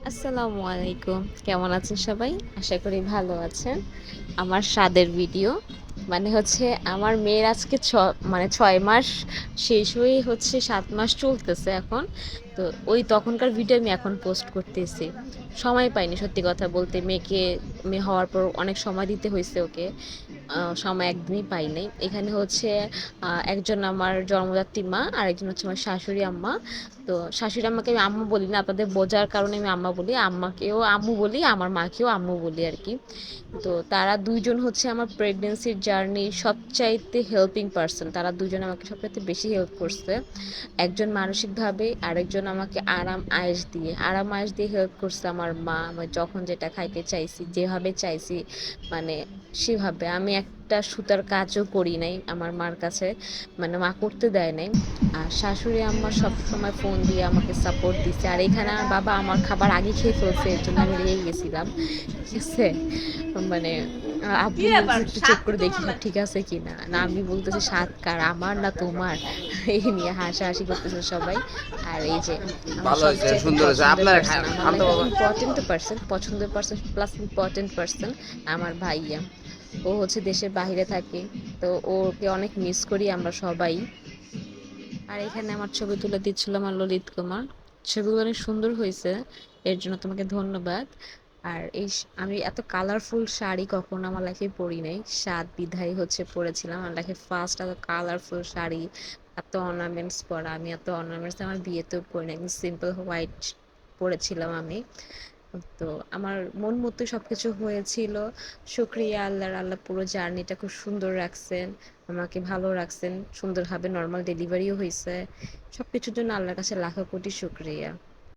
আসসালামু আলাইকুম, কেমন আছেন সবাই? আশা করি ভালো আছেন। আমার স্বাদের ভিডিও মানে হচ্ছে আমার মেয়ের আজকে 6 মাস শেষ হয়ে হচ্ছে 7 মাস চলতেছে এখন। তো ওই তখনকার ভিডিও আমি এখন পোস্ট করতেছি। সময় পাইনি সত্যি কথা বলতে, মেয়ে হওয়ার পর অনেক সময় দিতে হয়েছে ওকে। সময় একদমই পাই নাই। এখানে হচ্ছে একজন আমার জন্মদাত্রী মা আর একজন হচ্ছে আমার শাশুড়ি আম্মা। তো শাশুড়ি আম্মাকে আমি আম্মু বলি না, আপনাদের বোঝার কারণে আমি আম্মা বলি, আম্মাকেও আম্মু বলি, আমার মাকেও আম্মু বলি আর কি। তো তারা দুইজন হচ্ছে আমার প্রেগনেন্সির জার্নির সবচাইতে হেল্পিং পার্সন। তারা দুজন আমাকে সবচাইতে বেশি হেল্প করছে। একজন মানসিকভাবে, আরেকজন আমাকে আরাম আয়েশ দিয়ে হেল্প করছে আমার মা। আমার যখন যেটা খাইতে চাইছি, যেভাবে চাইছি, মানে সেভাবে আমি একটা সুতার কাজও করি নাই আমার মার কাছে, মানে মা করতে দেয় নাই। আর শাশুড়ি আম্মা সবসময় ফোন দিয়ে আমাকে সাপোর্ট দিচ্ছে। আর এখানে আমার বাবা আমার খাবার আগে খেয়ে ফেলছে, এর জন্য আমি রেগে গেছিলাম, ঠিক আছে। মানে আব্বু বলতেছে একটু চেক করে দেখি সব ঠিক আছে কিনা, না আমি বলতেছি স্বাদ কার, আমার না তোমার, এই নিয়ে হাসাহাসি করতেছে সবাই। আর এই যে আমার ভালো হয়েছে, সবচাইতে সুন্দর হয়েছে। পছন্দের আপনার পার্সন, আমার খান তো লাইফে বাবা। ইম্পর্টেন্ট পার্সন, পছন্দের পার্সন প্লাস ইম্পর্টেন্ট পার্সন আমার ভাইয়া। ও হচ্ছে দেশের বাইরে থাকে, তো ওকে অনেক মিস করি আমরা সবাই। আর এখানে আমার ছবি তুলে দিচ্ছিল আমার ললিত কুমার। ছবিগুলো অনেক সুন্দর হয়েছে, এর জন্য তোমাকে ধন্যবাদ। আর আমি এত কালারফুল শাড়ি কখনো আমার লাইফে পরি নাই, সাত বিধাই হচ্ছে পরেছিলাম আমার লাইফে ফার্স্ট। এত কালারফুল শাড়ি, এত অর্নামেন্টস পরা, আমি এত অর্নামেন্টস আমার বিয়েতেও পরি না, একদম সিম্পল হোয়াইট পরেছিলাম আমি। তো আমার মন মতো সবকিছু হয়েছিল। শুক্রিয়া আল্লাহর, আল্লাহ পুরো জার্নিটা খুব সুন্দর রাখছেন, আমাকে ভালো রাখছেন, সুন্দরভাবে নর্মাল ডেলিভারিও হয়েছে। সবকিছুর জন্য আল্লাহর কাছে লাখো কোটি শুক্রিয়া।